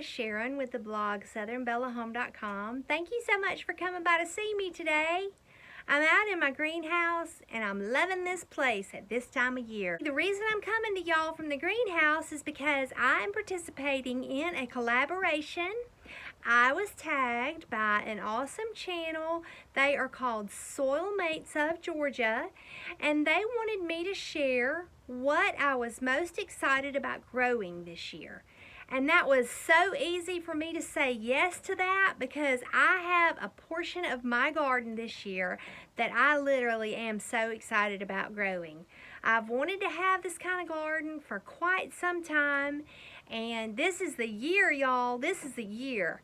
Sharon with the blog southernbellahome.com. Thank you so much for coming by to see me today. I'm out in my greenhouse and I'm loving this place at this time of year. The reason I'm coming to y'all from the greenhouse is because I'm participating in a collaboration. I was tagged by an awesome channel. They are called Soil Mates of Georgia, and they wanted me to share what I was most excited about growing this year. And that was so easy for me to say yes to that because I have a portion of my garden this year that I literally am so excited about growing. I've wanted to have this kind of garden for quite some time, and this is the year, y'all. This is the year.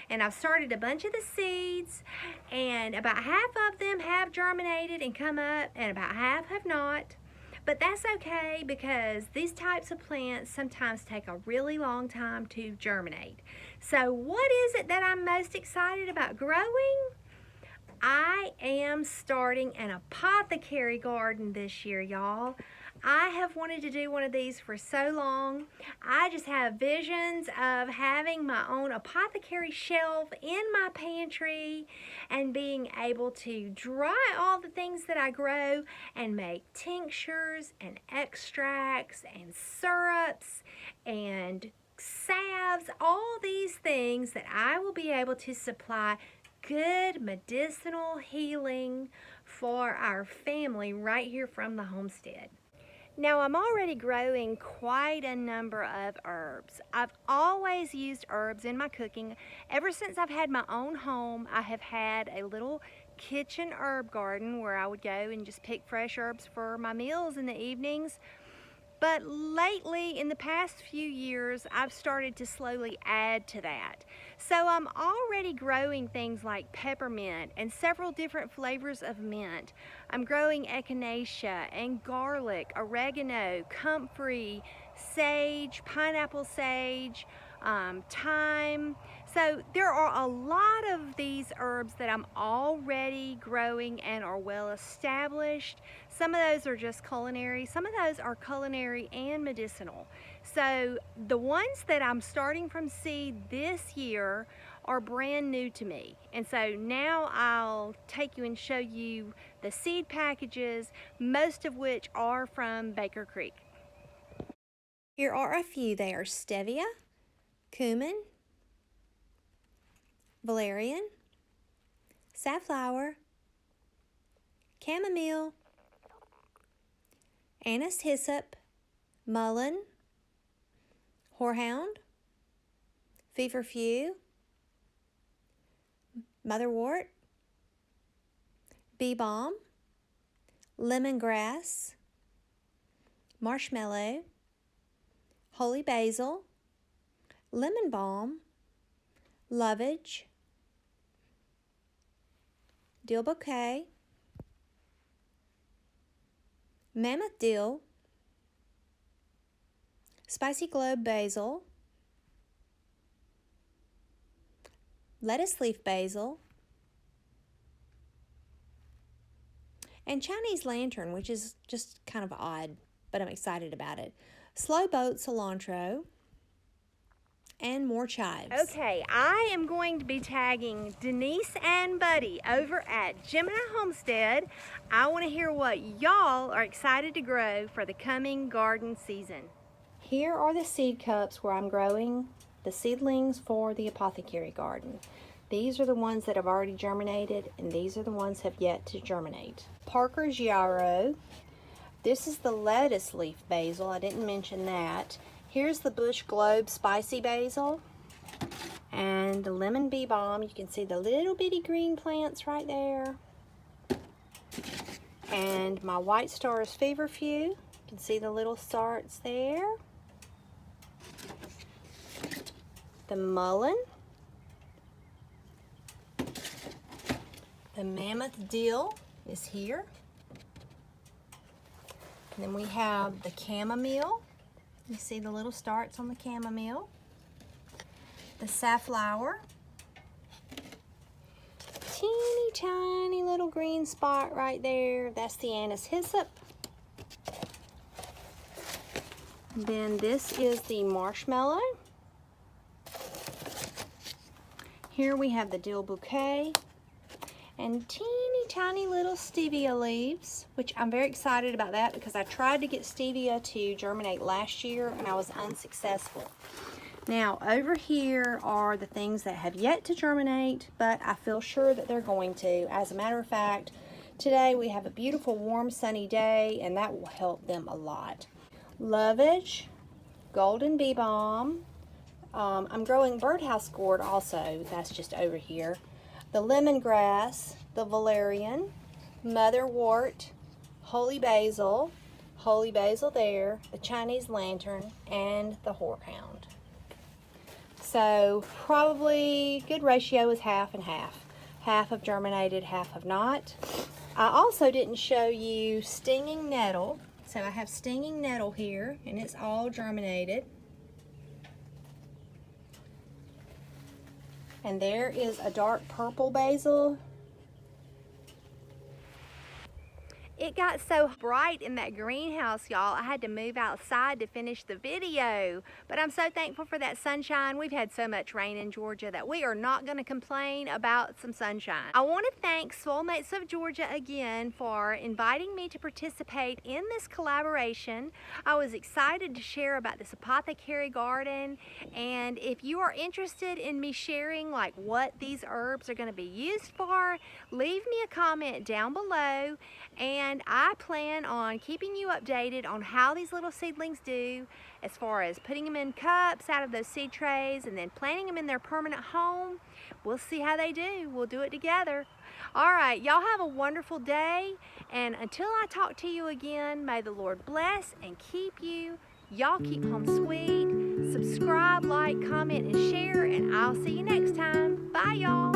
And I've started a bunch of the seeds, and about half of them have germinated and come up, and about half have not. But that's okay because these types of plants sometimes take a really long time to germinate. So what is it that I'm most excited about growing? I am starting an apothecary garden this year, y'all. I have wanted to do one of these for so long. I just have visions of having my own apothecary shelf in my pantry and being able to dry all the things that I grow and make tinctures and extracts and syrups and salves, all these things that I will be able to supply good medicinal healing for our family right here from the homestead. Now, I'm already growing quite a number of herbs. I've always used herbs in my cooking. Ever since I've had my own home, I have had a little kitchen herb garden where I would go and just pick fresh herbs for my meals in the evenings. But lately, in the past few years, I've started to slowly add to that. So I'm already growing things like peppermint and several different flavors of mint. I'm growing echinacea and garlic, oregano, comfrey, sage, pineapple sage, thyme. So there are a lot of these herbs that I'm already growing and are well established. Some of those are just culinary. Some of those are culinary and medicinal. So the ones that I'm starting from seed this year are brand new to me. And so now I'll take you and show you the seed packages, most of which are from Baker Creek. Here are a few. They are stevia, cumin, valerian, safflower, chamomile, anise hyssop, mullein, horehound, feverfew, motherwort, bee balm, lemongrass, marshmallow, holy basil, lemon balm, lovage, dill bouquet, mammoth dill, spicy globe basil, lettuce leaf basil, and Chinese lantern, which is just kind of odd, but I'm excited about it. Slow boat cilantro, and more chives. Okay, I am going to be tagging Denise and Buddy over at Gemini Homestead. I want to hear what y'all are excited to grow for the coming garden season. Here are the seed cups where I'm growing the seedlings for the apothecary garden. These are the ones that have already germinated, and these are the ones that have yet to germinate. Parker's yarrow. This is the lettuce leaf basil. I didn't mention that. Here's the bush globe spicy basil and the lemon bee balm. You can see the little bitty green plants right there. And my white stars feverfew. You can see the little starts there. The mullein, The mammoth dill is here. And then we have the chamomile. You see the little starts on the chamomile. The safflower. Teeny tiny little green spot right there. That's the anise hyssop. And then this is the marshmallow. Here we have the dill bouquet. And teeny tiny little stevia leaves, which I'm very excited about that because I tried to get stevia to germinate last year and I was unsuccessful. Now over here are the things that have yet to germinate, but I feel sure that they're going to. As a matter of fact, today we have a beautiful warm sunny day and that will help them a lot. Lovage, golden bee balm. I'm growing birdhouse gourd also, that's just over here. The lemongrass, the valerian, motherwort, holy basil there, the Chinese lantern, and the horehound. So probably good ratio is half and half. Half have germinated, half have not. I also didn't show you stinging nettle. So I have stinging nettle here, and it's all germinated. And there is a dark purple basil. It got so bright in that greenhouse, y'all, I had to move outside to finish the video. But I'm so thankful for that sunshine. We've had so much rain in Georgia that we are not going to complain about some sunshine. I want to thank Soulmates of Georgia again for inviting me to participate in this collaboration. I was excited to share about this apothecary garden. And if you are interested in me sharing like what these herbs are going to be used for, leave me a comment down below. And I plan on keeping you updated on how these little seedlings do as far as putting them in cups out of those seed trays and then planting them in their permanent home. We'll see how they do. We'll do it together. All right, y'all have a wonderful day. And until I talk to you again, may the Lord bless and keep you. Y'all keep home sweet. Subscribe, like, comment, and share. And I'll see you next time. Bye, y'all.